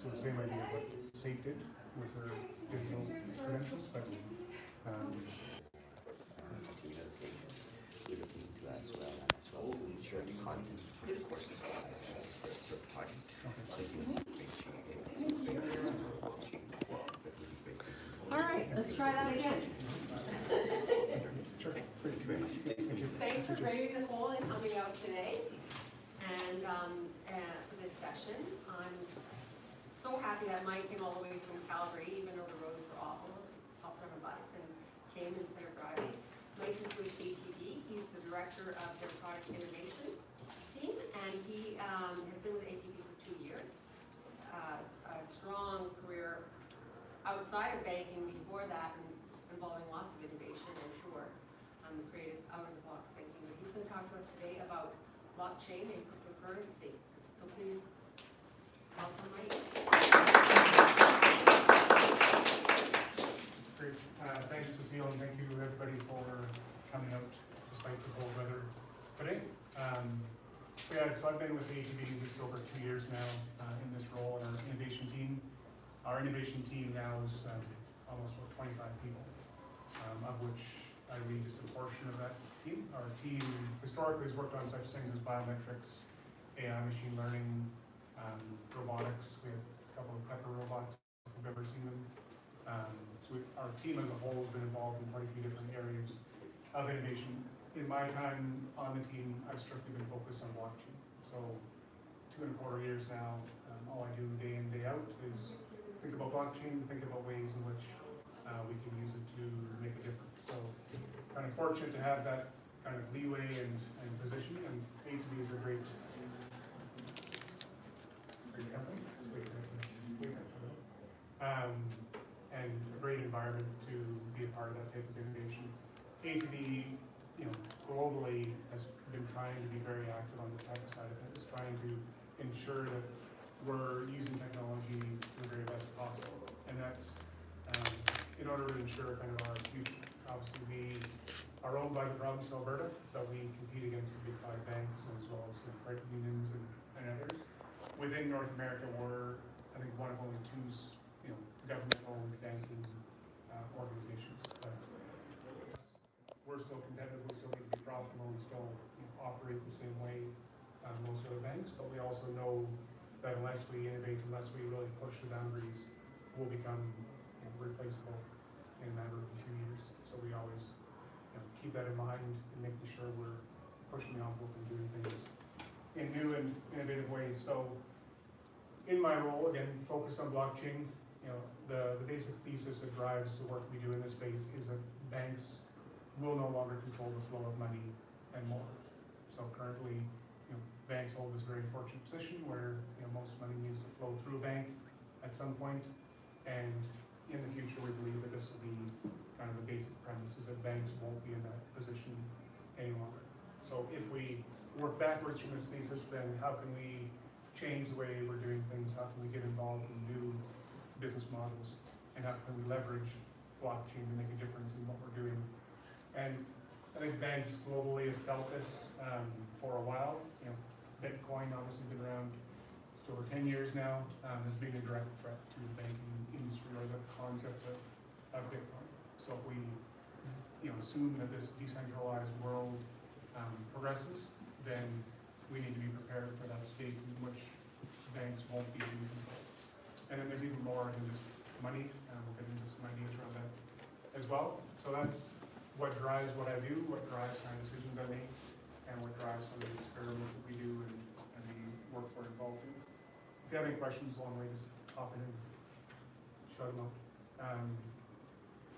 So the same idea of what Sate did with her digital credentials, but we're looking into as well ensure the content of the courses for party. All right, let's try that again. sure. Thank you very much. Thanks for braving the cold and coming out today and for this session. I'm so happy that Mike came all the way from Calgary, even though the roads were awful, hopped on a bus and came instead of driving. Mike is with ATB. He's the director of their product innovation team, and he has been with ATB for 2 years. A strong career outside of banking before that, and involving lots of innovation, I'm sure, creative out-of-the-box thinking. But he's going to talk to us today about blockchain and cryptocurrency. So please welcome Mike. Great. Thanks, Cecile, and thank you everybody for coming out despite the cold weather today. So I've been with ATB just over 2 years now in this role in our innovation team. Our innovation team now is almost 25 people, of which I lead just a portion of that team. Our team historically has worked on such things as biometrics, AI, machine learning, robotics. We have a couple of pepper robots, if you've ever seen them. Our team as a whole has been involved in quite a few different areas of innovation. In my time on the team, I've strictly been focused on blockchain. So 2.25 years now, all I do day in, day out is think about blockchain, think about ways in which we can use it to make a difference. So kind of fortunate to have that kind of leeway and position, and ATB is a great company. And a great environment to be a part of that type of innovation. ATB, globally has been trying to be very active on the tech side of it. It's trying to ensure that we're using technology to the very best possible, and that's in order to ensure kind of our future. Obviously, we are owned by the province of Alberta, but we compete against the big 5 banks as well as credit unions and others. Within North America, we're I think one of only 2 government-owned banking organizations. But we're still competitive. We still need to be profitable. We still operate the same way most other banks. But we also know that unless we innovate, unless we really push the boundaries, we'll become replaceable in a matter of a few years. So we always keep that in mind and making sure we're pushing the envelope and doing things in new and innovative ways. So in my role, again, focused on blockchain, the basic thesis that drives the work we do in this space is that banks will no longer control the flow of money and more. So currently, banks hold this very fortunate position where most money needs to flow through a bank at some point, and in the future we believe that this will be kind of the basic premise, is that banks won't be in that position any longer. So if we work backwards from this thesis, then how can we change the way we're doing things? How can we get involved in new business models? And how can we leverage blockchain to make a difference in what we're doing? And I think banks globally have felt this for a while. Bitcoin obviously been around just over 10 years now, has been a direct threat to the banking industry, or the concept of Bitcoin. So if we assume that this decentralized world progresses, then we need to be prepared for that state in which banks won't be in control. And then there's even more than just money. We'll get into some ideas around that as well. So that's what drives what I do, what drives kind of decisions I make, and what drives some of the experiments that we do and the work we're involved in. If you have any questions along the way, just hop in and shout them out.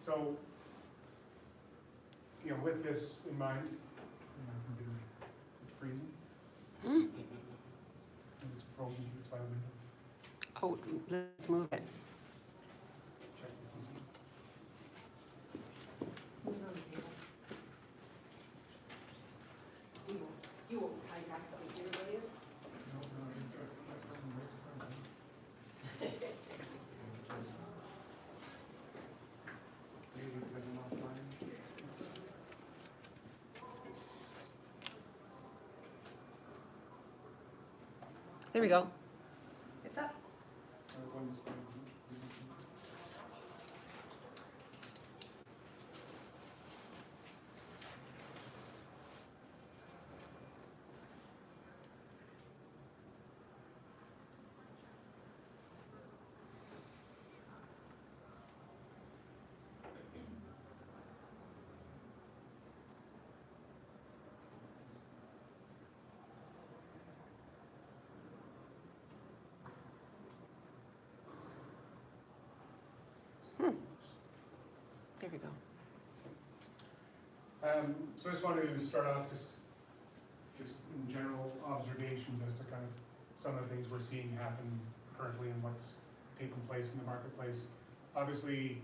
So, with this in mind, it's freezing. And it's frozen by the window. Oh, let's move it. Check this easy. You won't hijack the computer, will you? Maybe because I'm offline. There we go. It's up. There we go. So I just wanted to start off just in general observations as to kind of some of the things we're seeing happen currently and what's taking place in the marketplace. Obviously,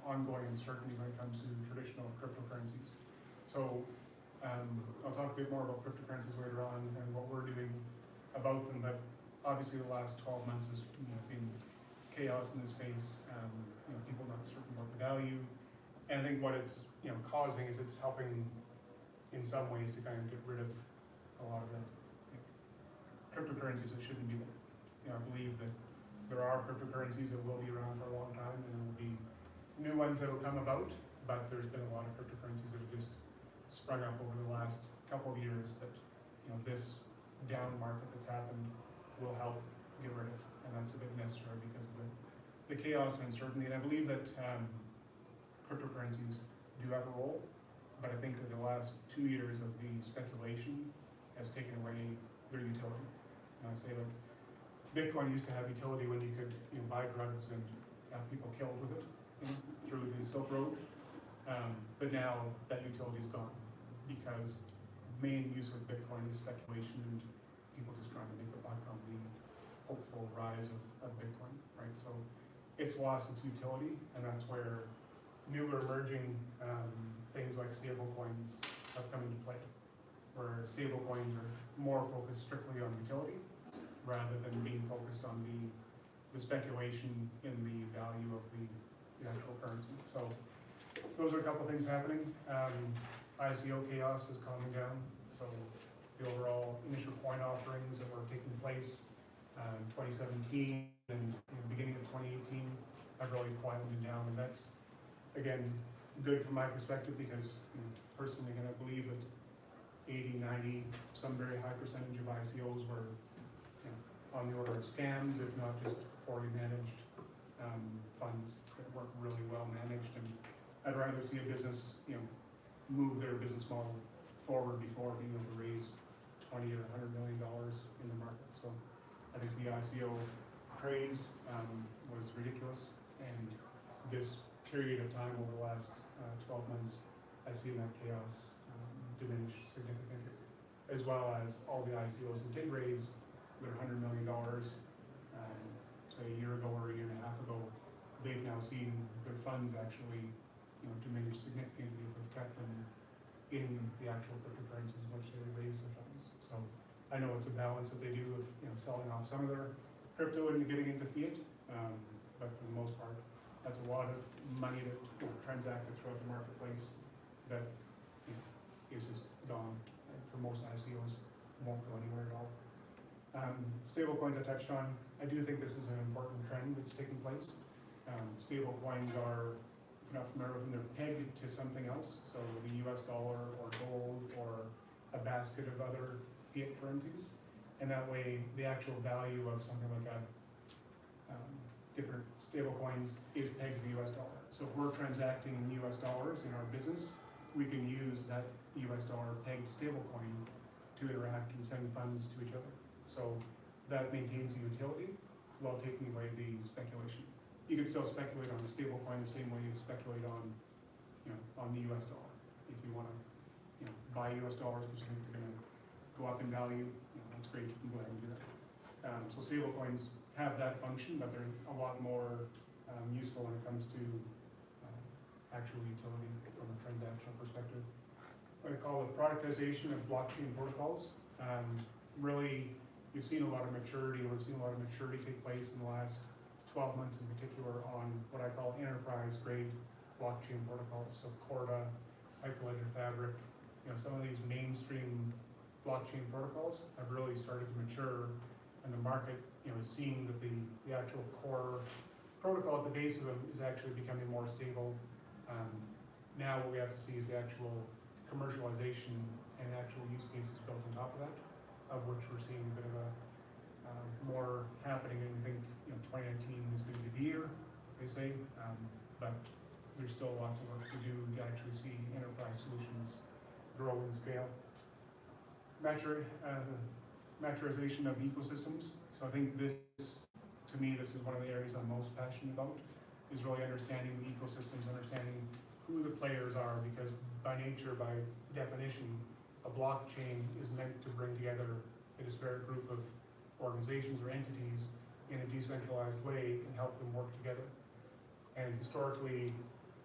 ongoing uncertainty when it comes to traditional cryptocurrencies. So I'll talk a bit more about cryptocurrencies later on and what we're doing about them, but obviously the last 12 months has been chaos in the space, people not certain about the value. And I think what it's causing is it's helping in some ways to kind of get rid of a lot of the cryptocurrencies that shouldn't be there. I believe that there are cryptocurrencies that will be around for a long time, and there will be new ones that will come about, but there's been a lot of cryptocurrencies that have just sprung up over the last couple of years that this down market that's happened will help get rid of, and that's a bit necessary because of the chaos and uncertainty. And I believe that cryptocurrencies do have a role, but I think that the last 2 years of the speculation has taken away their utility. And I say, like, Bitcoin used to have utility when you could buy drugs and have people killed with it through the Silk Road, but now that utility is gone because main use of Bitcoin is speculation and people just trying to make a buck on the hopeful rise of Bitcoin, right? So it's lost its utility, and that's where newer emerging things like stable coins have come into play, where stable coins are more focused strictly on utility rather than being focused on the speculation in the value of the actual currency. So those are a couple things happening. ICO chaos is calming down, so the overall initial coin offerings that were taking place in 2017 and beginning of 2018 have really quieted down, and that's again good from my perspective because personally I believe that 80, 90, some very high percentage of ICOs were on the order of scams, if not just poorly managed funds that weren't really well managed. And I'd rather see a business move their business model forward before being able to raise $20 or $100 million in the market. So I think the ICO craze was ridiculous, and this period of time over the last 12 months, I've seen that chaos diminish significantly, as well as all the ICOs that did raise their $100 million, say a year ago or a year and a half ago, they've now seen their funds actually diminish significantly if they've kept them in the actual cryptocurrencies in which they raise the funds. So I know it's a balance that they do of selling off some of their crypto and getting into fiat, but for the most part, that's a lot of money that transacted throughout the marketplace that is just gone. And for most ICOs, won't go anywhere at all. Stable coins I touched on. I do think this is an important trend that's taking place. Stable coins are, if you're not familiar with them, they're pegged to something else. So the US dollar or gold or a basket of other fiat currencies. And that way, the actual value of something like a different stable coins is pegged to the US dollar. So if we're transacting in US dollars in our business, we can use that US dollar pegged stable coin to interact and send funds to each other. So that maintains the utility while taking away the speculation. You can still speculate on a stable coin the same way you speculate on, on the US dollar. If you want to, buy US dollars because you think they're going to go up in value, that's great. You can go ahead and do that. So stable coins have that function, but they're a lot more useful when it comes to actual utility from a transactional perspective. What I call the productization of blockchain protocols. Really, you've seen a lot of maturity, or we've seen a lot of maturity take place in the last 12 months in particular on what I call enterprise-grade blockchain protocols. So Corda, Hyperledger Fabric, some of these mainstream blockchain protocols have really started to mature, and the market is seeing that the actual core protocol at the base of them is actually becoming more stable. Now what we have to see is the actual commercialization and actual use cases built on top of that, of which we're seeing a bit of a more happening, and I think 2019 is going to be the year, they say, but there's still lots of work to do to actually see enterprise solutions grow in scale. Maturization of ecosystems. So I think this, to me, this is one of the areas I'm most passionate about, is really understanding the ecosystems, understanding who the players are, because by nature, by definition, a blockchain is meant to bring together a disparate group of organizations or entities in a decentralized way and help them work together. And historically,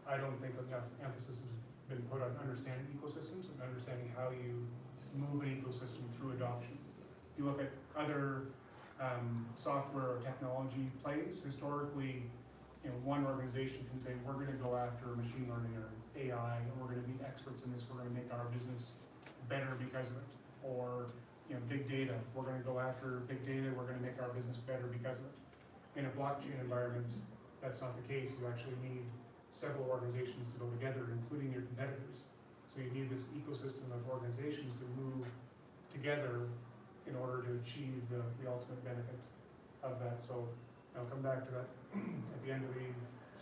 I don't think enough emphasis has been put on understanding ecosystems and understanding how you move an ecosystem through adoption. If you look at other software or technology plays, historically, one organization can say, we're going to go after machine learning or AI, and we're going to be experts in this, we're going to make our business better because of it. Or big data, we're going to go after big data, we're going to make our business better because of it. In a blockchain environment, that's not the case. You actually need several organizations to go together, including your competitors. So you need this ecosystem of organizations to move together in order to achieve the ultimate benefit of that. So I'll come back to that at the end of the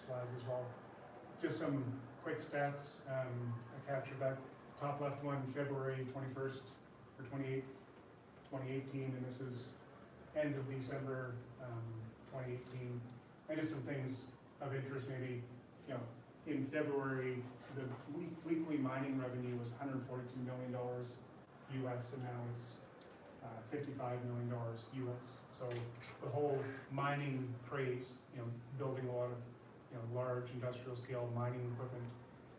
slides as well. Just some quick stats. I captured that top left one, February 21st or 28th, 2018, and this is end of December 2018. And just some things of interest, maybe, in February, the weekly mining revenue was $142 million US, and now it's $55 million US. So the whole mining craze, building a lot of large industrial scale mining equipment,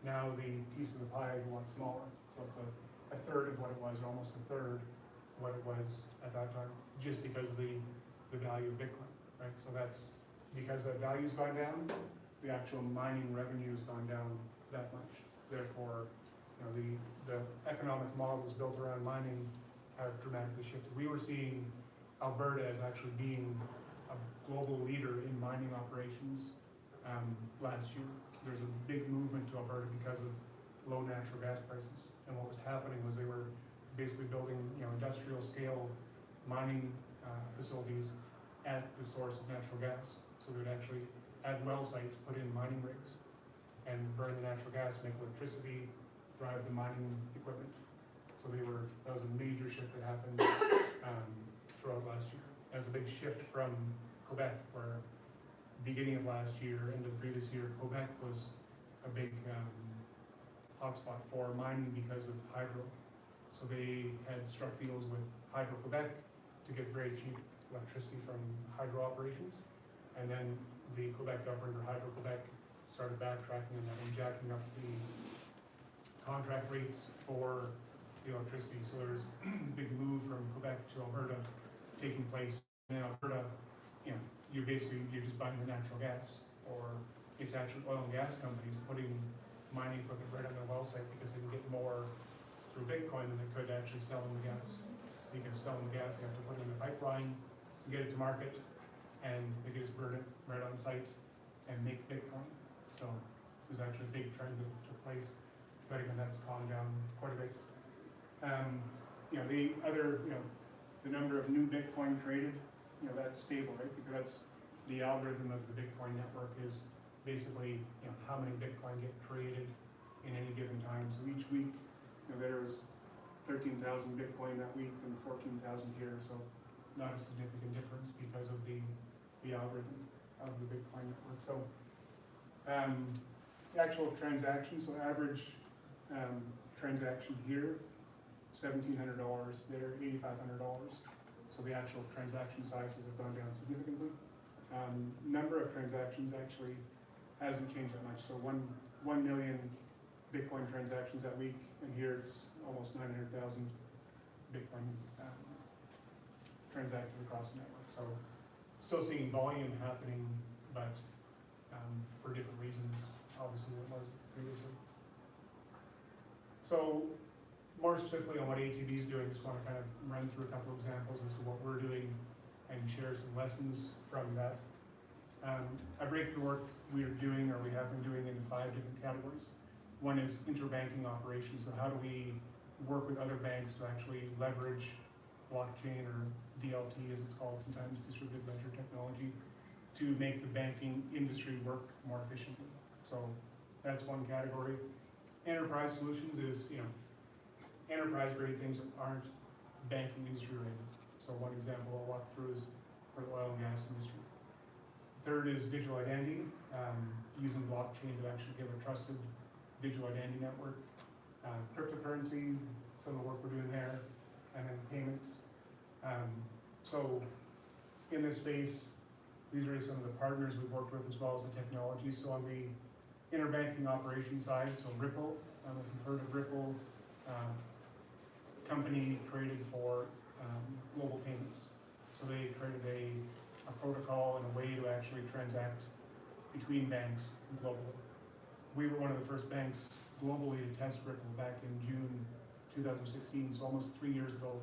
now the piece of the pie is a lot smaller. So it's a third of what it was, or almost a third of what it was at that time, just because of the value of Bitcoin, right? So that's because the value's gone down, the actual mining revenue has gone down that much. Therefore, the economic models built around mining have dramatically shifted. We were seeing Alberta as actually being a global leader in mining operations last year. There's a big movement to Alberta because of low natural gas prices. And what was happening was they were basically building industrial scale mining facilities at the source of natural gas. So they would actually, at well sites, put in mining rigs and burn the natural gas, make electricity, drive the mining equipment. So that was a major shift that happened throughout last year. That was a big shift from Quebec, where beginning of last year into the previous year, Quebec was a big hotspot for mining because of hydro. So they had struck deals with Hydro-Quebec to get very cheap electricity from hydro operations. And then the Quebec government, or Hydro-Quebec, started backtracking on that and jacking up the contract rates for the electricity. So there's a big move from Quebec to Alberta taking place. In Alberta, you're just buying the natural gas, or it's actually oil and gas companies putting mining equipment right on their well site because they can get more through Bitcoin than they could actually selling the gas. Because selling the gas, you have to put it in a pipeline to get it to market, and they can just burn it right on site and make Bitcoin. So there's actually a big trend that took place, but again, that's calmed down quite a bit. The other, the number of new Bitcoin traded, that's stable, right? Because that's the algorithm of the Bitcoin network is basically, how many Bitcoin get created in any given time. So each week, there was 13,000 Bitcoin that week and 14,000 here. So not a significant difference because of the algorithm of the Bitcoin network. So actual transactions, so average transaction here, $1,700, there, $8,500. So the actual transaction sizes have gone down significantly. Number of transactions actually hasn't changed that much. So 1 million Bitcoin transactions that week, and here it's almost 900,000 Bitcoin transacted across the network. So still seeing volume happening, but for different reasons, obviously, than it was previously. So more specifically on what ATB is doing, just want to kind of run through a couple of examples as to what we're doing and share some lessons from that. I break the work we are doing, or we have been doing, into 5 different categories. One is interbanking operations, so how do we work with other banks to actually leverage blockchain, or DLT as it's called sometimes, distributed ledger technology, to make the banking industry work more efficiently. So that's one category. Enterprise solutions is, enterprise grade things that aren't banking industry related. So one example I'll walk through is for the oil and gas industry. Third is digital identity, using blockchain to actually give a trusted digital identity network. Cryptocurrency, some of the work we're doing there, and then payments. So in this space, these are some of the partners we've worked with, as well as the technology. So on the interbanking operations side, so Ripple, if you've heard of Ripple, company created for global payments. So they created a protocol and a way to actually transact between banks globally. We were one of the first banks globally to test Ripple back in June 2016, so almost 3 years ago.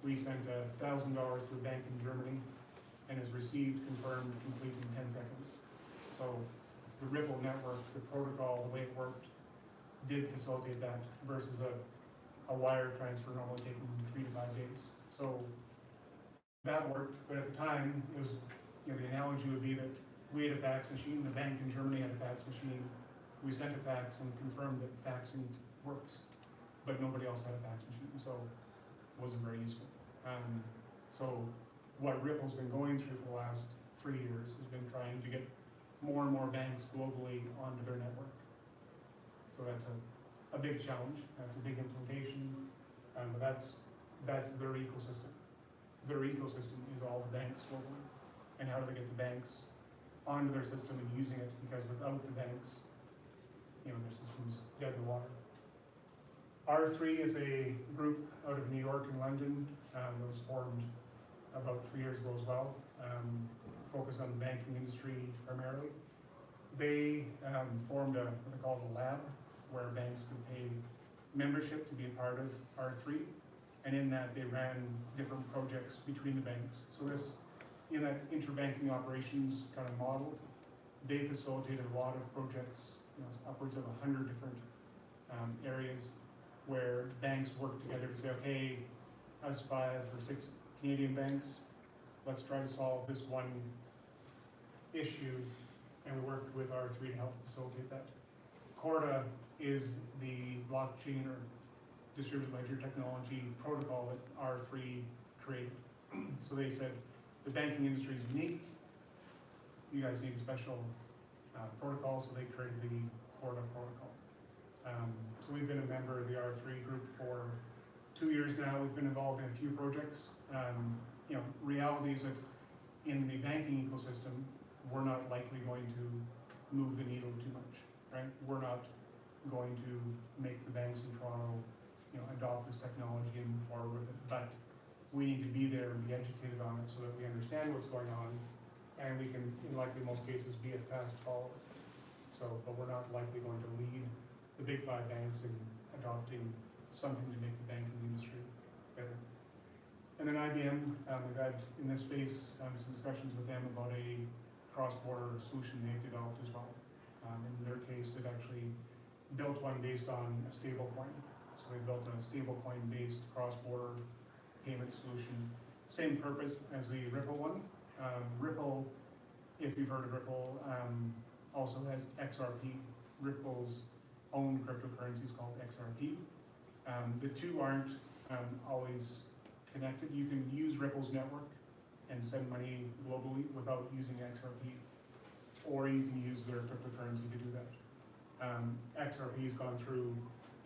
We sent $1,000 to a bank in Germany and has received, confirmed, complete in 10 seconds. So the Ripple network, the protocol, the way it worked, did facilitate that versus a wire transfer normally taking 3 to 5 days. So that worked, but at the time, it was, the analogy would be that we had a fax machine, the bank in Germany had a fax machine, we sent a fax and confirmed that faxing works, but nobody else had a fax machine, so it wasn't very useful. So what Ripple's been going through for the last 3 years has been trying to get more and more banks globally onto their network. So that's a big challenge, that's a big implementation, but that's their ecosystem. Their ecosystem is all the banks globally, and how do they get the banks onto their system and using it, because without the banks, their system's dead in the water. R3 is a group out of New York and London that was formed about 3 years ago as well, focused on the banking industry primarily. They formed what they call a lab, where banks could pay membership to be a part of R3, and in that they ran different projects between the banks. So in that interbanking operations kind of model, they facilitated a lot of projects, upwards of 100 different areas where banks work together to say, okay, us 5 or 6 Canadian banks, let's try to solve this one issue, and we worked with R3 to help facilitate that. Corda is the blockchain or distributed ledger technology protocol that R3 created. So they said, the banking industry is unique, you guys need a special protocol, so they created the Corda protocol. So we've been a member of the R3 group for 2 years now. We've been involved in a few projects. Reality is that in the banking ecosystem, we're not likely going to move the needle too much, right? We're not going to make the banks in Toronto, adopt this technology and move forward with it. But we need to be there and be educated on it so that we understand what's going on, and we can, in likely most cases, be a fast follower. But we're not likely going to lead the big 5 banks in adopting something to make the banking industry better. And then IBM, we've had in this space some discussions with them about a cross-border solution they've developed as well. In their case, they've actually built one based on a stable coin. So they built a stable coin based cross-border payment solution. Same purpose as the Ripple one. Ripple, if you've heard of Ripple, also has XRP. Ripple's own cryptocurrency is called XRP. The two aren't always connected. You can use Ripple's network and send money globally without using XRP, or you can use their cryptocurrency to do that. XRP has gone through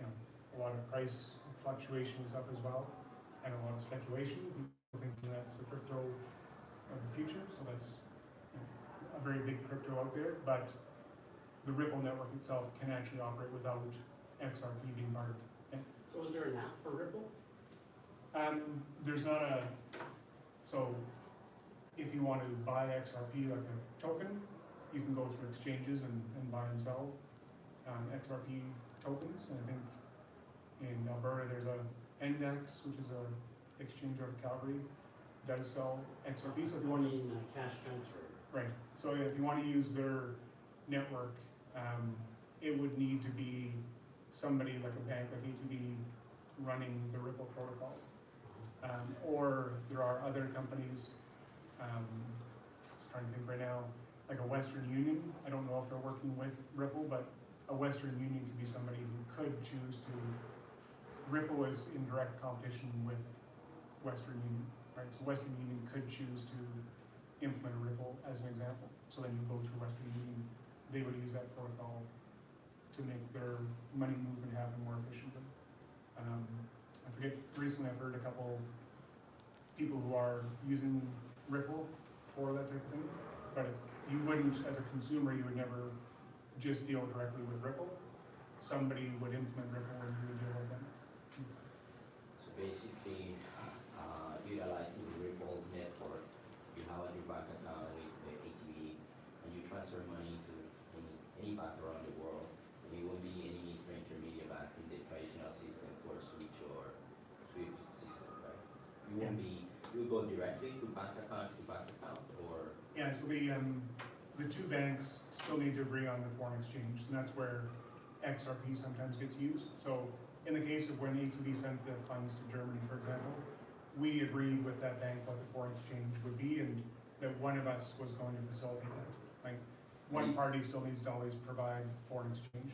a lot of price fluctuations up as well, and a lot of speculation. People thinking that's the crypto of the future, so that's a very big crypto out there, but the Ripple network itself can actually operate without XRP being part of it. So is there an app for Ripple? There's not so if you want to buy XRP like a token, you can go through exchanges and buy and sell XRP tokens. And I think in Alberta there's a Index, which is an exchange out of Calgary does sell XRP, so if you One want to, in cash transfer. right, so if you want to use their network, it would need to be somebody like a bank like ATB running the Ripple protocol. Or there are other companies, just trying to think right now, like a Western Union. I don't know if they're working with Ripple, but a Western Union could be somebody who could choose to. Ripple is in direct competition with Western Union, right? So Western Union could choose to implement Ripple as an example. So then you go through Western Union, they would use that protocol to make their money movement happen more efficiently. I forget, recently I've heard a couple people who are using Ripple for that type of thing, but you wouldn't, as a consumer, you would never just deal directly with Ripple. Somebody would implement Ripple and you would deal with them. So basically, utilizing the Ripple network, you have a new bank account with the ATB, and you transfer money to any bank around the world, and it won't be any need for intermediate bank in the traditional system for switch or SWIFT system, right? You won't be, you will go directly to bank account, or? Yeah, so the two banks still need to agree on the foreign exchange, and that's where XRP sometimes gets used. So in the case of when ATB sent the funds to Germany, for example, we agreed with that bank what the foreign exchange would be, and that one of us was going to facilitate that. Like, one party still needs to always provide foreign exchange,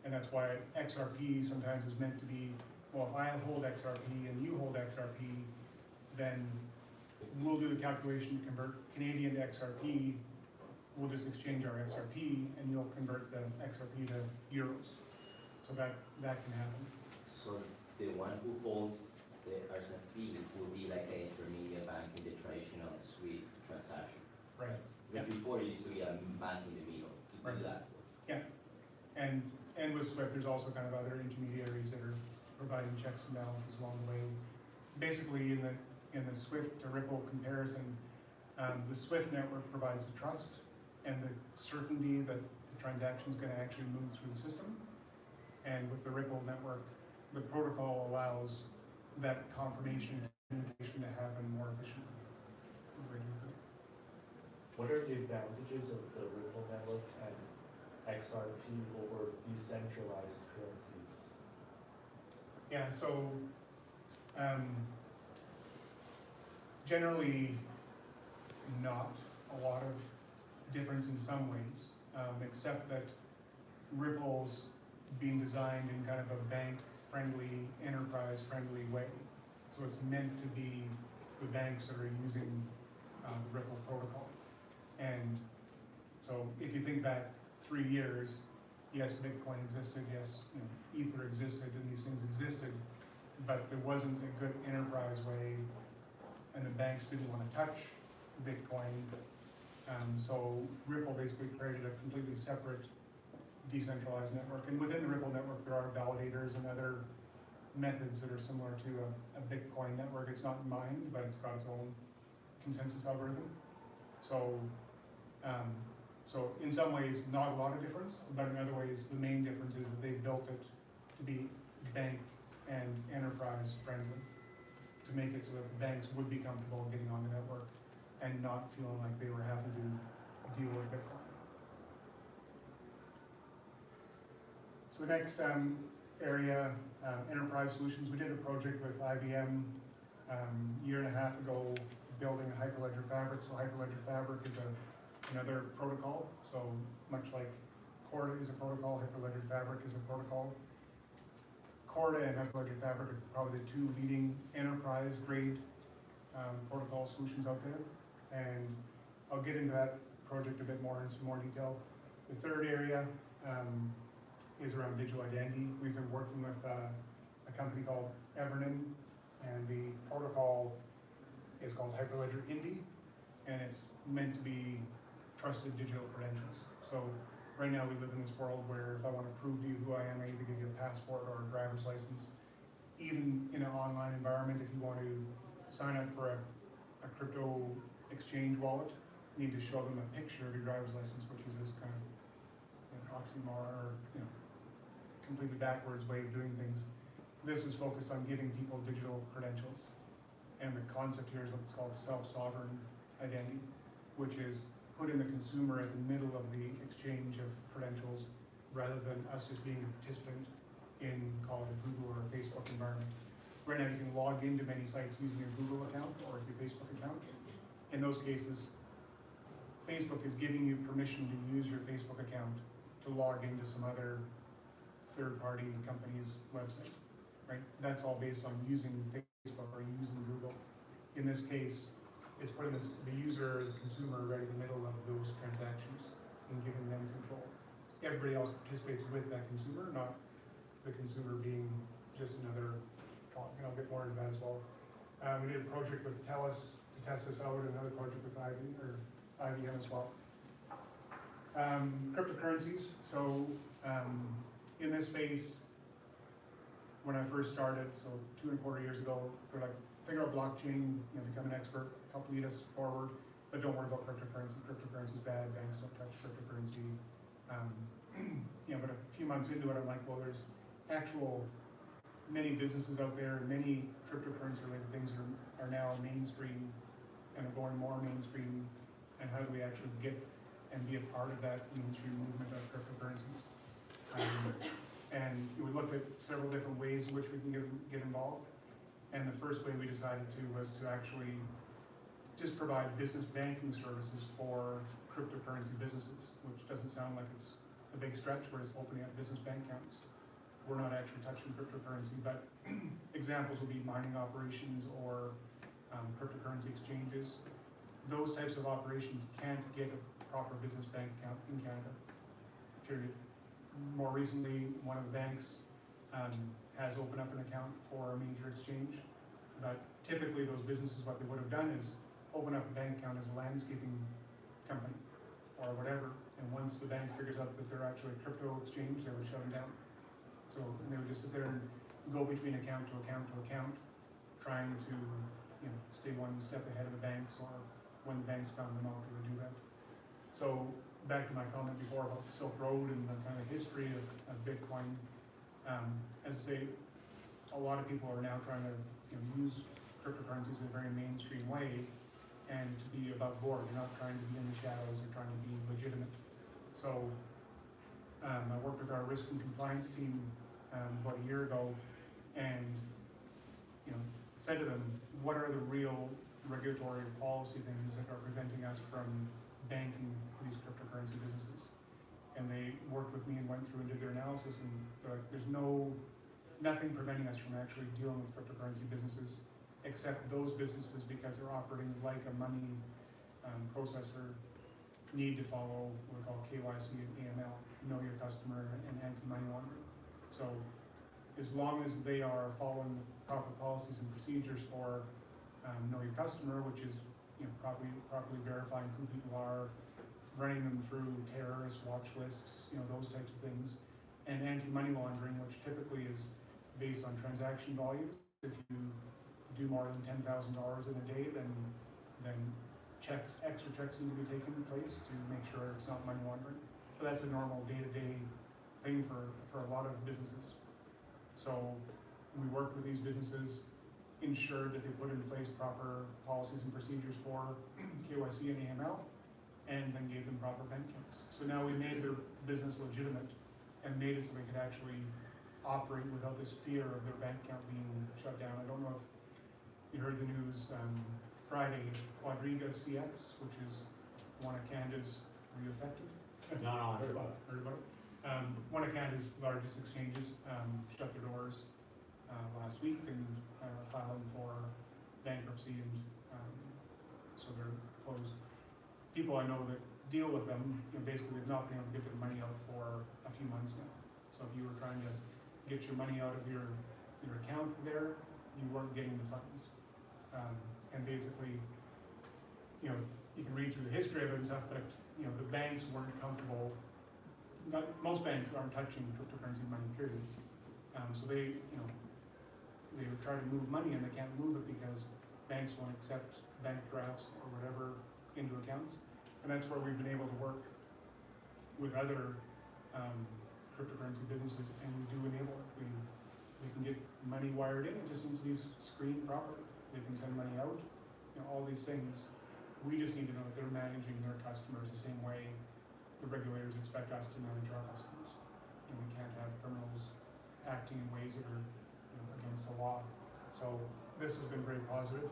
and that's why XRP sometimes is meant to be, well, if I hold XRP and you hold XRP, then we'll do the calculation to convert Canadian to XRP. We'll just exchange our XRP, and you'll convert the XRP to euros. So that can happen. So the one who holds the RSFP will be like an intermediate bank in the traditional SWIFT transaction. Right. Like before, it used to be a bank in the middle to Right. do that. Yeah. And with SWIFT, there's also kind of other intermediaries that are providing checks and balances along the way. Basically, in the SWIFT to Ripple comparison, the SWIFT network provides the trust and the certainty that the transaction is going to actually move through the system. And with the Ripple network, the protocol allows that confirmation and communication to happen more efficiently. What are the advantages of the Ripple network and XRP over decentralized currencies? Yeah, so generally not a lot of difference in some ways, except that Ripple's being designed in kind of a bank-friendly, enterprise-friendly way. So it's meant to be the banks that are using the Ripple protocol. And so if you think back 3 years, yes, Bitcoin existed, yes, Ether existed, and these things existed, but there wasn't a good enterprise way, and the banks didn't want to touch Bitcoin. So Ripple basically created a completely separate decentralized network. And within the Ripple network, there are validators and other methods that are similar to a Bitcoin network. It's not mined, but it's got its own consensus algorithm. So, so in some ways, not a lot of difference, but in other ways, the main difference is that they built it to be bank and enterprise friendly, to make it so that the banks would be comfortable getting on the network and not feeling like they were having to deal with Bitcoin. So the next area, enterprise solutions. We did a project with IBM a year and a half ago, building a Hyperledger Fabric. So Hyperledger Fabric is another protocol. So much like Corda is a protocol, Hyperledger Fabric is a protocol. Corda and Hyperledger Fabric are probably the two leading enterprise-grade protocol solutions out there. And I'll get into that project a bit more in some more detail. The third area is around digital identity. We've been working with a company called Evernym, and the protocol is called Hyperledger Indy, and it's meant to be trusted digital credentials. So right now we live in this world where if I want to prove to you who I am, I either give you a passport or a driver's license. Even in an online environment, if you want to sign up for a crypto exchange wallet, you need to show them a picture of your driver's license, which is this kind of oxymoron or completely backwards way of doing things. This is focused on giving people digital credentials. And the concept here is what's called self-sovereign identity, which is putting the consumer at the middle of the exchange of credentials rather than us just being a participant in, call it a Google or a Facebook environment. Right now, you can log into many sites using your Google account or your Facebook account. In those cases, Facebook is giving you permission to use your Facebook account to log into some other third-party company's website, right? That's all based on using Facebook or using Google. In this case, it's putting the user, the consumer, right in the middle of those transactions and giving them control. Everybody else participates with that consumer, not the consumer being just another, I'll get more into that as well. We did a project with TELUS to test this out, another project with IBM as well. Cryptocurrencies, so in this space, when I first started, so 2.25 years ago, they're like, figure out blockchain, become an expert, help lead us forward, but don't worry about cryptocurrency. Cryptocurrency is bad, banks don't touch cryptocurrency. But a few months into it, I'm like, well, there's many businesses out there, many cryptocurrency related things are now mainstream and are going more mainstream, and how do we actually get and be a part of that mainstream movement of cryptocurrencies? And we looked at several different ways in which we can get involved. And the first way we decided was to actually just provide business banking services for cryptocurrency businesses, which doesn't sound like it's a big stretch. We're just opening up business bank accounts. We're not actually touching cryptocurrency, but examples would be mining operations or cryptocurrency exchanges. Those types of operations can't get a proper business bank account in Canada, period. More recently, one of the banks has opened up an account for a major exchange, but typically those businesses, what they would have done is open up a bank account as a landscaping company or whatever, and once the bank figures out that they're actually a crypto exchange, they would shut them down. So they would just sit there and go between account to account to account, trying to stay one step ahead of the banks, or when the banks found them out, they would do that. So back to my comment before about the Silk Road and the kind of history of Bitcoin, as I say, a lot of people are now trying to use cryptocurrencies in a very mainstream way and to be above board. You're not trying to be in the shadows, you're trying to be legitimate. So I worked with our risk and compliance team about a year ago and said to them, what are the real regulatory policy things that are preventing us from banking these cryptocurrency businesses? And they worked with me and went through and did their analysis, and they're like, there's nothing preventing us from actually dealing with cryptocurrency businesses except those businesses, because they're operating like a money processor, need to follow what we call KYC and AML, know your customer, and anti-money laundering. So as long as they are following the proper policies and procedures for know your customer, which is properly verifying who people are, running them through terrorist watch lists, those types of things, and anti-money laundering, which typically is based on transaction volume. If you do more than $10,000 in a day, then extra checks need to be taken place to make sure it's not money laundering. So that's a normal day-to-day thing for a lot of businesses. So we worked with these businesses, ensured that they put in place proper policies and procedures for KYC and AML, and then gave them proper bank accounts. So now we made their business legitimate and made it so they could actually operate without this fear of their bank account being shut down. I don't know if you heard the news Friday, Quadriga CX, which is one of Canada's, were you affected? No, I heard about it. Heard about it? One of Canada's largest exchanges shut their doors last week and filing for bankruptcy, and so they're closed. People I know that deal with them, basically they've not been able to get their money out for a few months now. So if you were trying to get your money out of your account there, you weren't getting the funds. And basically, you can read through the history of it and stuff, but the banks weren't comfortable. Most banks aren't touching cryptocurrency money, period. So they were trying to move money and they can't move it because banks won't accept bank drafts or whatever into accounts. And that's where we've been able to work with other cryptocurrency businesses, and we do enable it. We can get money wired in, it just needs to be screened properly. they can send money out, all these things. We just need to know that they're managing their customers the same way the regulators expect us to manage our customers. We can't have criminals acting in ways that are against the law. So this has been very positive.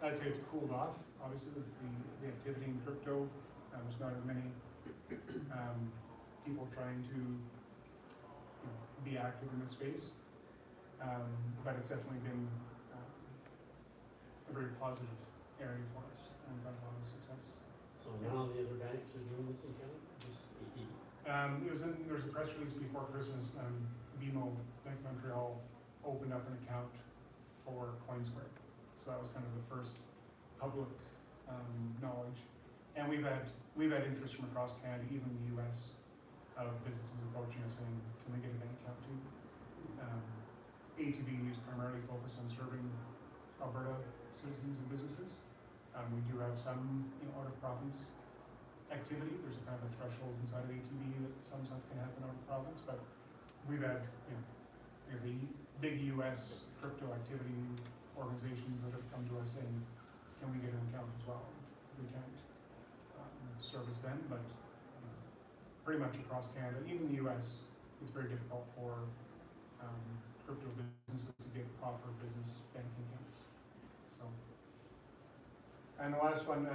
I'd say it's cooled off, obviously, with the activity in crypto. There's not as many people trying to be active in this space. But it's definitely been a very positive area for us, and we've had a lot of success. So now the other banks are doing this in Canada, just ATB? There was a press release before Christmas. BMO, Bank of Montreal, opened up an account for CoinSquare. So that was kind of the first public knowledge. And we've had interest from across Canada, even the US, of businesses approaching us saying, can we get a bank account too? ATB is primarily focused on serving Alberta citizens and businesses. We do have some out of province activity. There's a kind of a threshold inside of ATB that some stuff can happen out of province, but we've had the big US crypto activity organizations that have come to us saying, can we get an account as well? We can't service them, but pretty much across Canada, even the US, it's very difficult for crypto businesses to get proper business banking accounts. So, and the last one,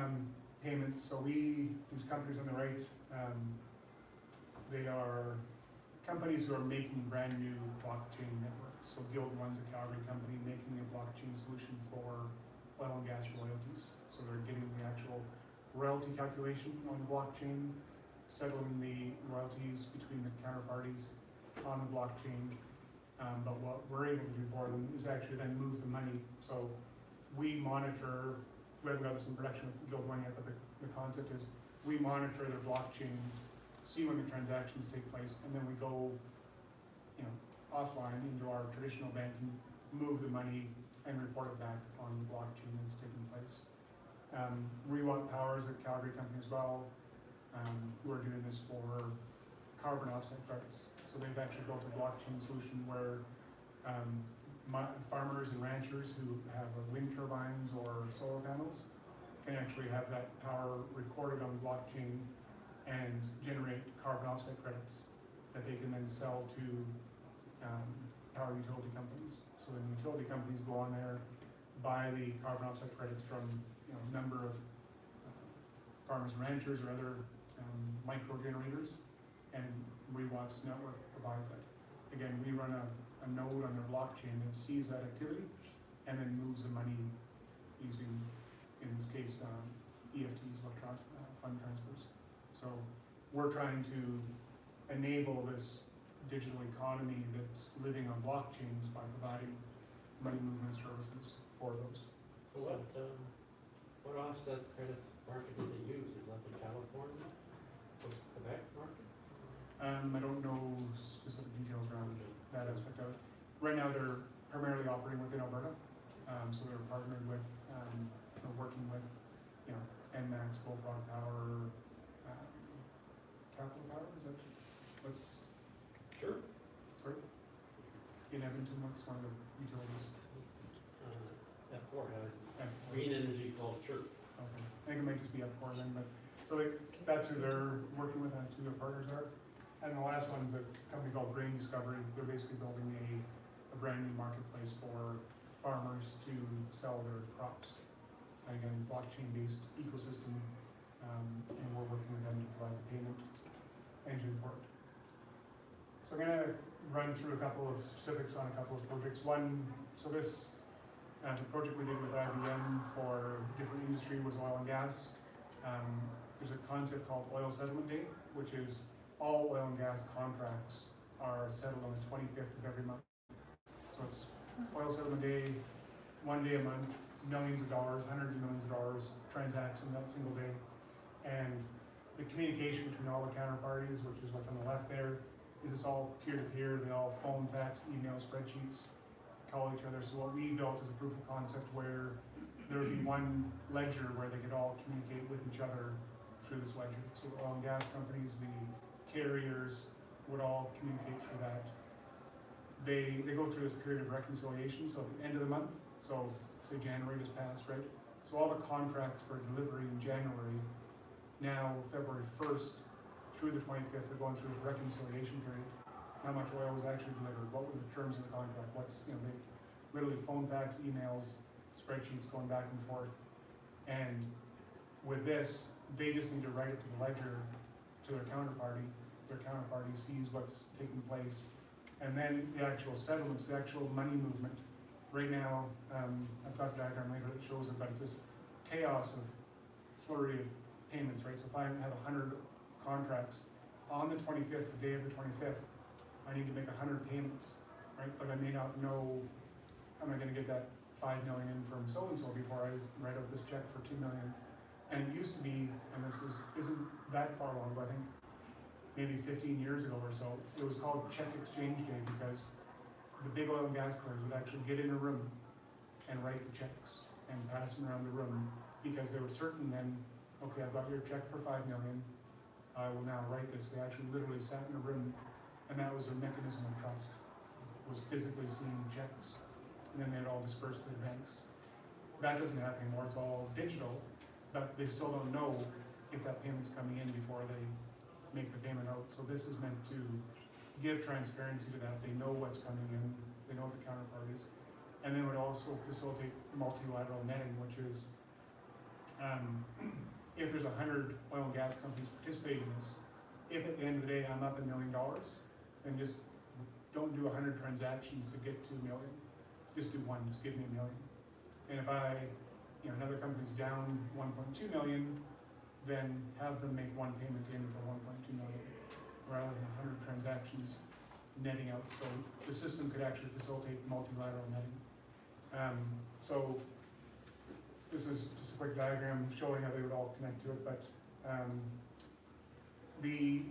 payments. So these companies on the right, they are companies who are making brand new blockchain networks. So Guild One's a Calgary company making a blockchain solution for oil and gas royalties. So they're getting the actual royalty calculation on the blockchain, settling the royalties between the counterparties on the blockchain. But what we're able to do for them is actually then move the money. So we monitor, we haven't got this in production with Guild One yet, but the concept is we monitor their blockchain, see when the transactions take place, and then we go offline into our traditional banking, move the money, and report it back on the blockchain that's taking place. Rewalk Power is a Calgary company as well, who are doing this for carbon offset credits. So they've actually built a blockchain solution where farmers and ranchers who have wind turbines or solar panels can actually have that power recorded on the blockchain and generate carbon offset credits that they can then sell to power utility companies. So then utility companies go on there, buy the carbon offset credits from a number of farmers and ranchers or other micro generators, and Rewat's network provides that. Again, we run a node on their blockchain that sees that activity and then moves the money using, in this case, EFTs, electronic fund transfers. So we're trying to enable this digital economy that's living on blockchains by providing money movement services for those. So what offset credits market do they use? Is that the California, the Quebec market? I don't know specific details around that aspect of it. Right now, they're primarily operating within Alberta, so they're partnered with, working with, NMAX, Bullfrog Power, Capital Power. Is that what's? Sure. Sorry. In Edmonton, what's one of the utilities? F4 has F4. green energy called Chirp. Okay. I think it might just be F4 then, but so that's who they're working with, and that's who their partners are. And the last one is a company called Grain Discovery. They're basically building a brand new marketplace for farmers to sell their crops. And again, blockchain-based ecosystem, and we're working with them to provide the payment engine for it. So I'm going to run through a couple of specifics on a couple of projects. One, so this, the project we did with IBM for different industry was oil and gas. There's a concept called Oil Settlement Day, which is all oil and gas contracts are settled on the 25th of every month. So it's Oil Settlement Day, 1 day a month, millions of dollars, hundreds of millions of dollars transacts in that single day. And the communication between all the counterparties, which is what's on the left there, is it's all peer-to-peer. They all phone, fax, email, spreadsheets, call each other. So what we built is a proof of concept where there would be one ledger where they could all communicate with each other through this ledger. So the oil and gas companies, the carriers would all communicate through that. They go through this period of reconciliation. So at the end of the month, So, say January just passed, right? So all the contracts for delivery in January, now February 1st through the 25th, are going through the reconciliation period. How much oil was actually delivered, what were the terms of the contract, what's, you know, they literally phone, fax, emails, spreadsheets going back and forth. And with this, they just need to write it to the ledger to their counterparty sees what's taking place. And then the actual settlements, the actual money movement. Right now, I've got a diagram later that shows it, but it's this chaos of flurry of payments, right? So if I have 100 contracts, on the 25th, the day of the 25th, I need to make 100 payments, right? But I may not know, am I gonna get that 5 million from so-and-so before I write out this check for 2 million? And it used to be, and this isn't that far long, but I think maybe 15 years ago or so, it was called check exchange day because the big oil and gas players would actually get in a room and write the checks and pass them around the room because they were certain then, okay, I've got your check for 5 million, I will now write this. They actually literally sat in a room, and that was a mechanism of trust, was physically seeing checks, and then they'd all disperse to the banks. That doesn't happen anymore, it's all digital, but they still don't know if that payment's coming in before they make the payment out. So this is meant to give transparency to that. They know what's coming in, they know the counterparties, and then would also facilitate multilateral netting, which is if there's 100 oil and gas companies participating in this, if at the end of the day I'm up $1 million, then just don't do 100 transactions to get to $1 million. Just do one, just give me $1 million. And if another company's down 1.2 million, then have them make one payment in for 1.2 million, rather than 100 transactions netting out. So the system could actually facilitate multilateral netting. So this is just a quick diagram showing how they would all connect to it, but the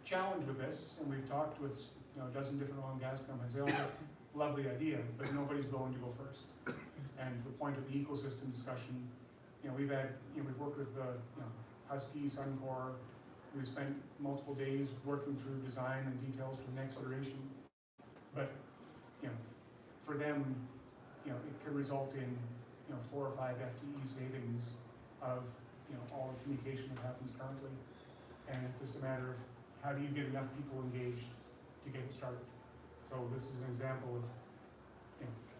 challenge with this, and we've talked with a dozen different oil and gas companies, they all love the idea, but nobody's willing to go first. And the point of the ecosystem discussion, we've worked with Husky, Suncor. We've spent multiple days working through design and details for the next iteration. But for them, it could result in 4 or 5 FTE savings of all the communication that happens currently. And it's just a matter of how do you get enough people engaged to get it started. So this is an example of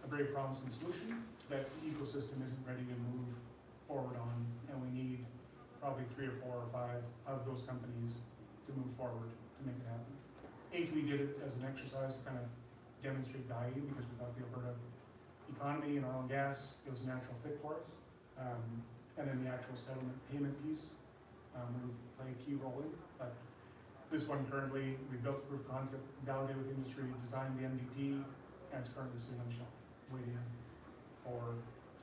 a very promising solution that the ecosystem isn't ready to move forward on, and we need probably 3 or 4 or 5 of those companies to move forward to make it happen. ATB did it as an exercise to kind of demonstrate value because we thought the Alberta economy and oil and gas, it was a natural fit for us. And then the actual settlement payment piece would play a key role in. But this one currently, we built a proof of concept, validated with industry, designed the MVP, and it's currently sitting on the shelf, waiting for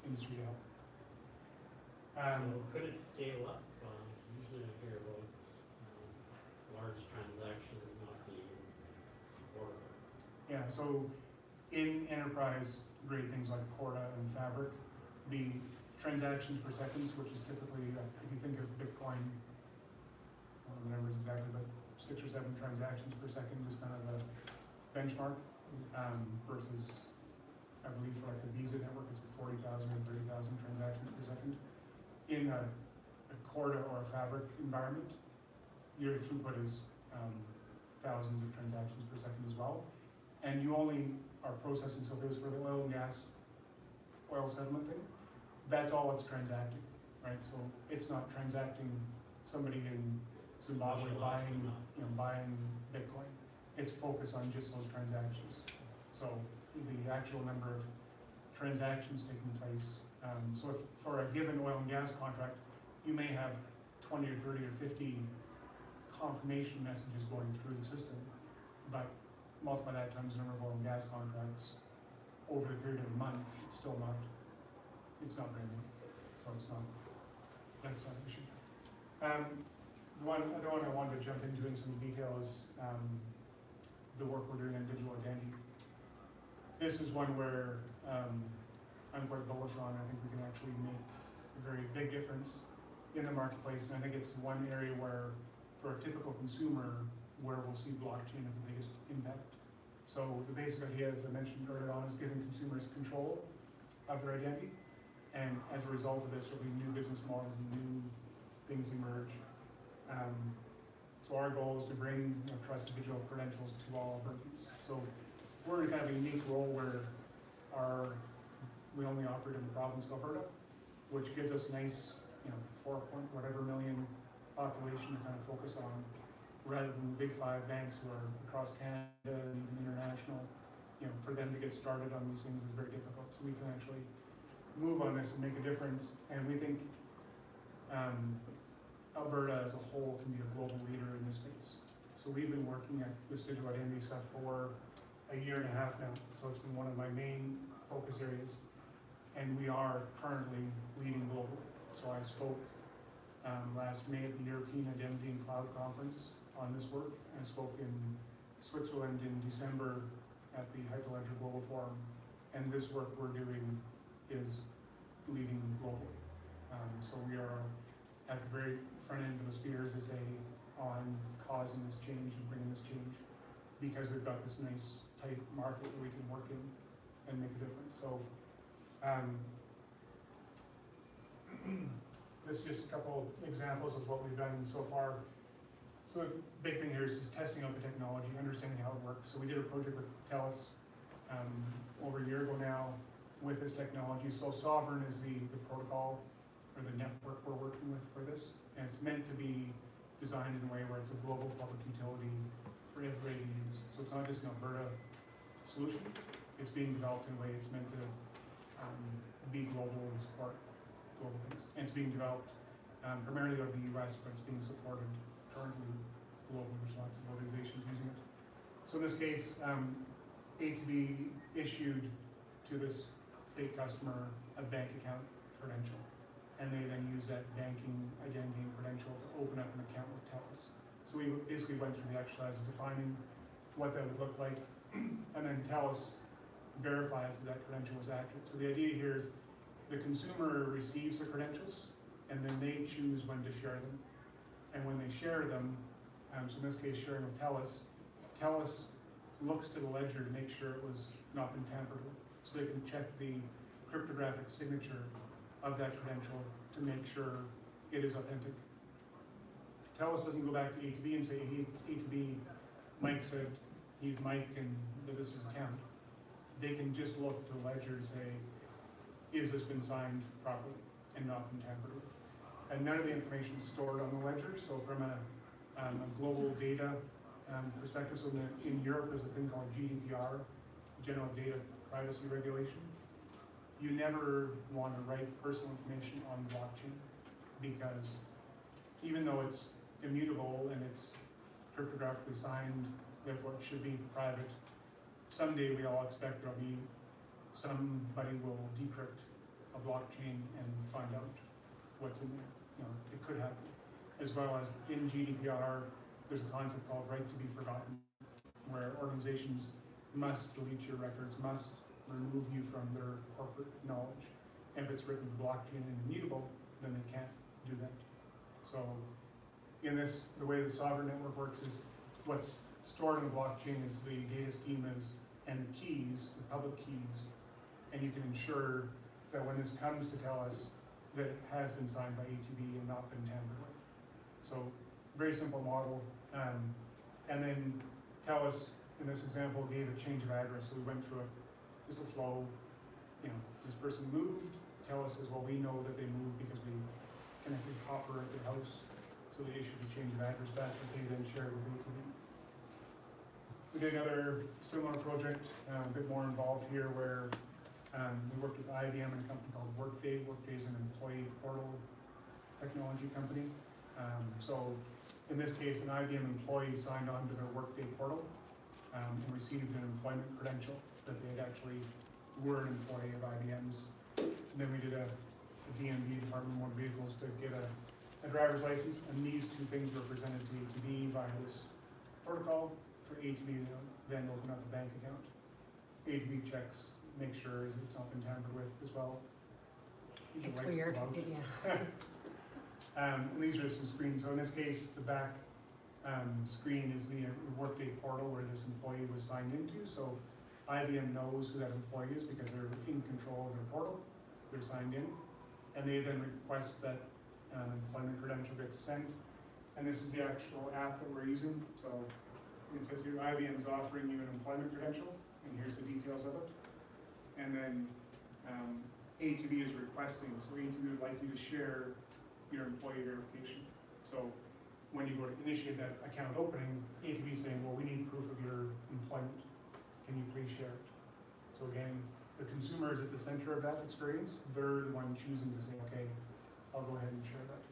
industry to help. So could it scale up? Usually I hear about large transactions not being supported. Yeah, so in enterprise grade things like Corda and Fabric, the transactions per second, which is typically, if you think of Bitcoin, I don't remember exactly, but 6 or 7 transactions per second is kind of a benchmark versus, I believe for like the Visa network, it's at 40,000 or 30,000 transactions per second. In a Corda or a Fabric environment, your throughput is thousands of transactions per second as well. And you only are processing, so if it was for the oil and gas, oil settlement thing, that's all it's transacting, right? So it's not transacting somebody in Zimbabwe buying Bitcoin. It's focused on just those transactions. So the actual number of transactions taking place. So if for a given oil and gas contract, you may have 20 or 30 or 50 confirmation messages going through the system, but multiply that times the number of oil and gas contracts over the period of a month, it's still not, it's not very many. So it's not, that's not an issue. The other one I wanted to jump into in some detail is the work we're doing on digital identity. This is one where I'm quite bullish on. I think we can actually make a very big difference in the marketplace, and I think it's one area where, for a typical consumer, where we'll see blockchain have the biggest impact. So the basic idea, as I mentioned earlier on, is giving consumers control of their identity. And as a result of this, there'll be new business models and new things emerge. So our goal is to bring trusted digital credentials to all Albertans. So we're in kind of a unique role where we only operate in the province of Alberta, which gives us a nice, 4 point whatever million population to kind of focus on, rather than the big 5 banks who are across Canada and even international. For them to get started on these things is very difficult. So we can actually move on this and make a difference. And we think Alberta as a whole can be a global leader in this space. So we've been working at this digital identity stuff for a year and a half now. So it's been one of my main focus areas. And we are currently leading globally. So I spoke last May at the European Identity and Cloud Conference on this work, and spoke in Switzerland in December at the Hyperledger Global Forum. And this work we're doing is leading globally. So we are at the very front end of the spears as on causing this change and bringing this change, because we've got this nice tight market that we can work in and make a difference. So this is just a couple examples of what we've done so far. So the big thing here is testing out the technology, understanding how it works. So we did a project with TELUS over a year ago now with this technology. So Sovereign is the protocol or the network we're working with for this. And it's meant to be designed in a way where it's a global public utility for everybody to use. So it's not just an Alberta solution. It's being developed in a way it's meant to be global and support global things. And it's being developed primarily out of the US, but it's being supported currently globally. There's lots of organizations using it. So in this case, ATB issued to this fake customer a bank account credential. And they then use that banking identity and credential to open up an account with TELUS. So we basically went through the exercise of defining what that would look like, and then TELUS verifies that credential was accurate. So the idea here is the consumer receives the credentials, and then they choose when to share them. And when they share them, so in this case sharing with TELUS, TELUS looks to the ledger to make sure it was not been tampered with. So they can check the cryptographic signature of that credential to make sure it is authentic. TELUS doesn't go back to ATB and say, hey, ATB, Mike said he's Mike and that this is account. They can just look to the ledger and say, is this been signed properly and not been tampered with? And none of the information is stored on the ledger. So from a global data perspective, so in Europe there's a thing called GDPR, General Data Privacy Regulation. You never want to write personal information on the blockchain, because even though it's immutable and it's cryptographically signed, therefore it should be private, someday we all expect there'll be somebody will decrypt a blockchain and find out what's in there. It could happen. As well as in GDPR, there's a concept called right to be forgotten, where organizations must delete your records, must remove you from their corporate knowledge. And if it's written in blockchain and immutable, then they can't do that. So in this, the way the sovereign network works is what's stored in the blockchain is the data schemas and the keys, the public keys, and you can ensure that when this comes to tell us that it has been signed by ATB and not been tampered with. So very simple model. And then TELUS, in this example, gave a change of address. So we went through just a flow. This person moved. TELUS says, well, we know that they moved because we connected copper at their house. So they issued a change of address back that they then shared with ATB. We did another similar project, a bit more involved here, where we worked with IBM and a company called Workday. Workday is an employee portal technology company. So in this case, an IBM employee signed on to their Workday portal and received an employment credential that they had actually were an employee of IBM's. And then we did a DMV, Department of Motor Vehicles, to get a driver's license, and these two things were presented to ATB via this protocol for ATB to then open up a bank account. ATB checks, make sure it's not been tampered with as well. It's weird, yeah. And these are some screens. So in this case, the back screen is the Workday portal where this employee was signed into. So IBM knows who that employee is because they're in control of their portal, they're signed in, and they then request that employment credential gets sent. And this is the actual app that we're using. So it says here, IBM is offering you an employment credential, and here's the details of it. And then ATB is requesting, so ATB would like you to share your employee verification. So when you go to initiate that account opening, ATB is saying, well, we need proof of your employment. Can you please share it? So again, the consumer is at the center of that experience. They're the one choosing to say, okay, I'll go ahead and share that.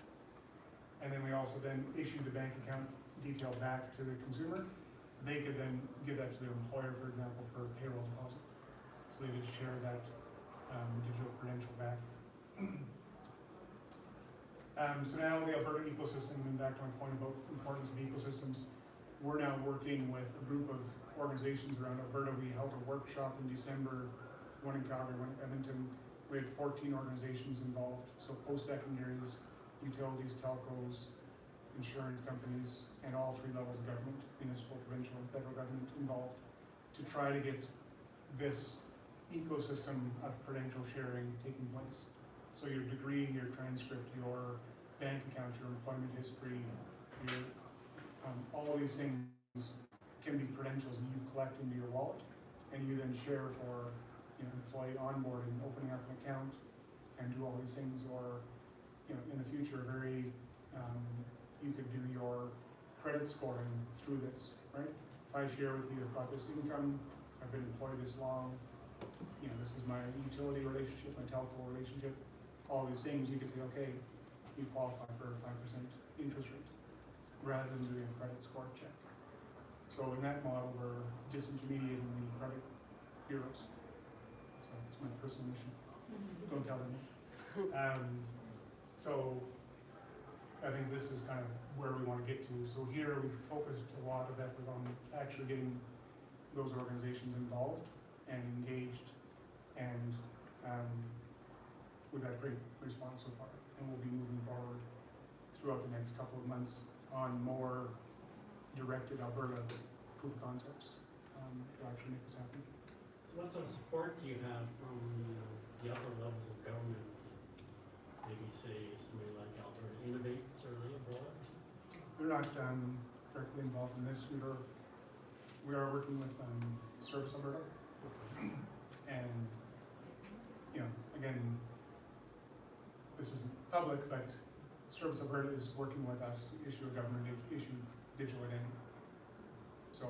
And then we also then issue the bank account detail back to the consumer. They could then give that to their employer, for example, for payroll deposit. So they just share that digital credential back. So now the Alberta ecosystem, and back to my point about importance of ecosystems, we're now working with a group of organizations around Alberta. We held a workshop in December, one in Calgary, one in Edmonton. We had 14 organizations involved, so post-secondaries, utilities, telcos, insurance companies, and all three levels of government, municipal, provincial, and federal government involved, to try to get this ecosystem of credential sharing taking place. So your degree, your transcript, your bank account, your employment history, your all these things can be credentials that you collect into your wallet, and you then share for employee onboarding, opening up an account, and do all these things. Or in the future, you could do your credit scoring through this, right? If I share with you, I've got this income, I've been employed this long, this is my utility relationship, my telco relationship, all these things, you could say, okay, you qualify for a 5% interest rate, rather than doing a credit score check. So in that model, we're disintermediating the credit bureaus. So it's my personal mission. Don't tell them. So I think this is kind of where we want to get to. So here we've focused a lot of effort on actually getting those organizations involved and engaged, and we've had great response so far. And we'll be moving forward throughout the next couple of months on more directed Alberta proof of concepts to actually make this happen. So what sort of support do you have from the upper levels of government? Maybe say somebody like Alberta Innovates or Labor or something? They're not directly involved in this. We are working with Service Alberta, and again, this isn't public, but Service Alberta is working with us to issue a government issue digital identity. So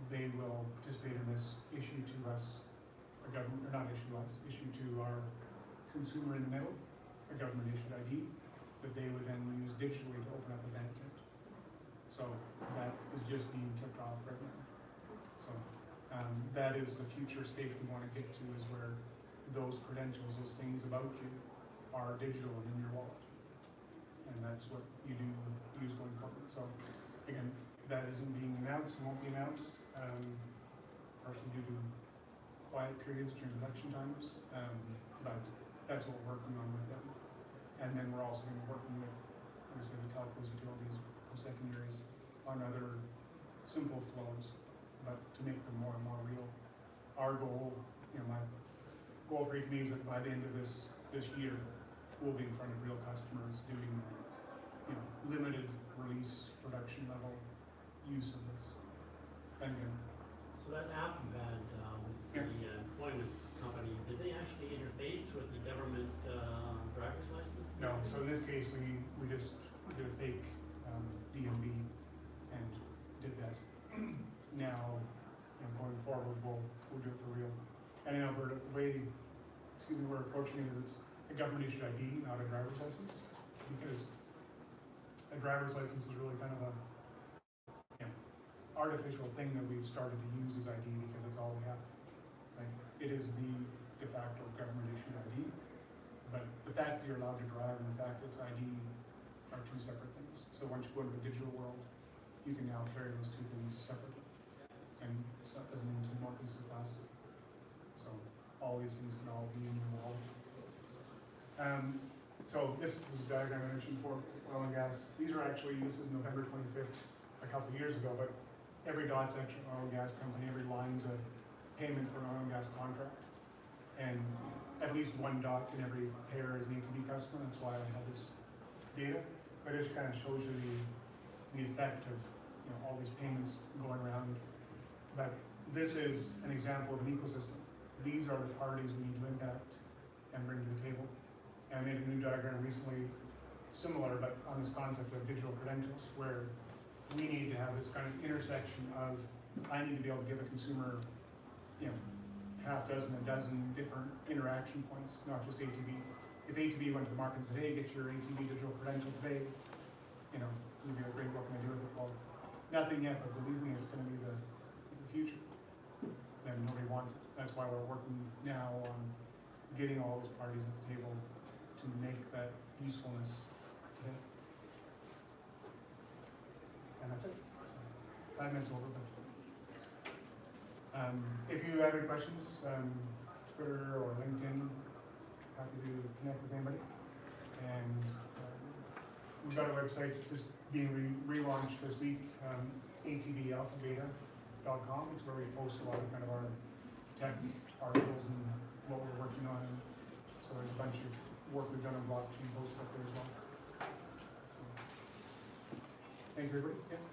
they will participate in this, issue to us, issue to our consumer in the middle, a government issued ID that they would then use digitally to open up a bank account. So that is just being kicked off right now. So that is the future state we want to get to, is where those credentials, those things about you, are digital and in your wallet. And that's what you do use going forward. So again, that isn't being announced, won't be announced, partially due to quiet periods during election times, but that's what we're working on with them. And then we're also going to be working with, obviously, the telcos, utilities, post-secondaries, on other simple flows, but to make them more and more real. Our goal, my goal for ATB is that by the end of this year, we'll be in front of real customers doing, limited release, production level use of this. And again, So that app you had with the employment company, did they actually interface with the government driver's license? no, so in this case, we just did a fake DMV and did that. Now, going forward, we'll do it for real. And in Alberta, the way, we're approaching it is it's a government issued ID, not a driver's license, because a driver's license is really kind of a artificial thing that we've started to use as ID because it's all we have. Like, it is the de facto government issued ID, but the fact that you're allowed to drive and the fact that it's ID are two separate things. So once you go into the digital world, you can now carry those two things separately, and it doesn't need to be more pieces of plastic. So all these things can all be in your wallet. So this is a diagram I mentioned for oil and gas. This is November 25th, a couple of years ago, but every dot's actually an oil and gas company, every line's a payment for an oil and gas contract. And at least one dot in every pair is an ATB customer, that's why I have this data. But it just kind of shows you the effect of, all these payments going around. But this is an example of an ecosystem. These are the parties we need to impact and bring to the table. And I made a new diagram recently, similar, but on this concept of digital credentials, where we need to have this kind of intersection of, I need to be able to give a consumer, half dozen, a dozen different interaction points, not just ATB. If ATB went to the market and said, hey, get your ATB digital credential today, we'd be like, great, what can I do with it? Well, nothing yet, but believe me, it's gonna be the future. Then nobody wants it. That's why we're working now on getting all those parties at the table to make that usefulness today. And that's it. So, 5 minutes over, but if you have any questions, Twitter or LinkedIn, happy to connect with anybody. And we've got a website just being relaunched this week, atbalphabeta.com. It's where we post a lot of kind of our tech articles and what we're working on. So there's a bunch of work we've done on blockchain posted up there as well. So, thank you, everybody. Yeah.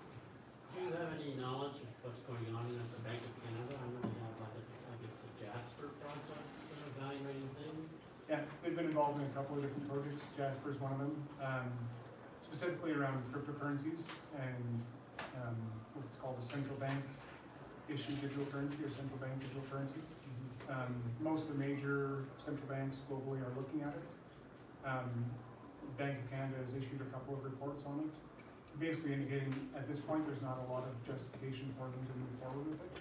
Do you have any knowledge of what's going on at the Bank of Canada? I know they have, I guess, a Jasper project for evaluating things. Yeah, they've been involved in a couple of different projects. Jasper is one of them, specifically around cryptocurrencies and what's called a central bank issued digital currency or central bank digital currency. Most of the major central banks globally are looking at it. Bank of Canada has issued a couple of reports on it, basically indicating at this point there's not a lot of justification for them to move forward with it.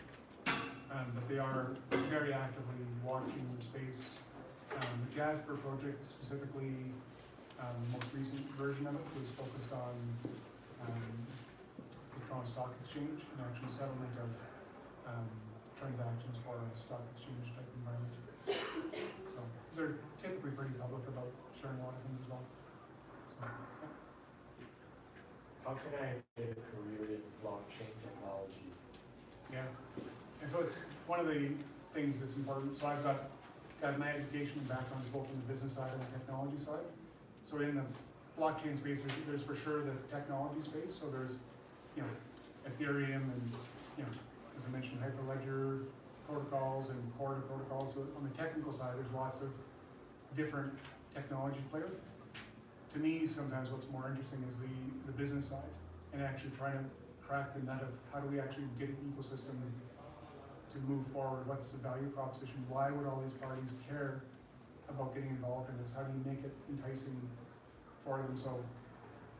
But they are very actively watching the space. The Jasper project specifically, the most recent version of it was focused on the Toronto Stock Exchange and actually settlement of transactions for a stock exchange type environment. So they're typically pretty public about sharing a lot of things as well. So, yeah. How can I get a career in blockchain technology? Yeah, and so it's one of the things that's important. So I've got my education background is both on the business side and the technology side. So in the blockchain space, there's for sure the technology space. So there's, Ethereum and, as I mentioned, Hyperledger protocols and Corda protocols. So on the technical side, there's lots of different technology players. To me, sometimes what's more interesting is the business side and actually trying to crack the nut of how do we actually get an ecosystem to move forward? What's the value proposition? Why would all these parties care about getting involved in this? How do you make it enticing for them? So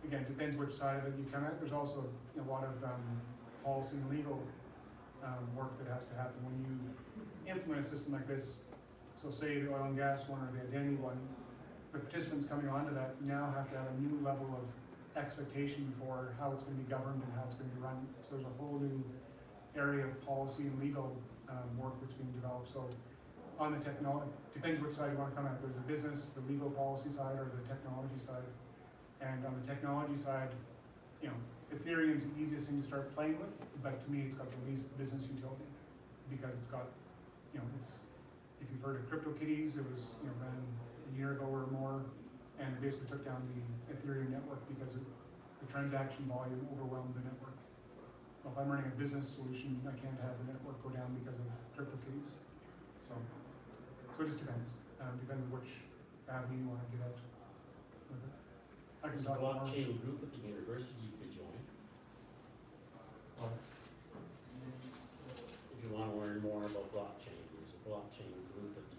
again, depends which side of it you come at. There's also a lot of policy and legal work that has to happen when you implement a system like this. So say the oil and gas one or the identity one, the participants coming onto that now have to have a new level of expectation for how it's going to be governed and how it's going to be run. So there's a whole new area of policy and legal work that's being developed. So on the technology, depends which side you want to come at. There's the business, the legal policy side, or the technology side. And on the technology side, Ethereum's the easiest thing to start playing with, but to me it's got the least business utility because it's got, it's, if you've heard of CryptoKitties, it was, ran a year ago or more, and it basically took down the Ethereum network because the transaction volume overwhelmed the network. Well, if I'm running a business solution, I can't have the network go down because of CryptoKitties. So it just depends. Depends on which avenue you want to get at with it. I can There's a talk more. blockchain group at the university you could join. If you want to learn more about blockchain, there's a blockchain group at the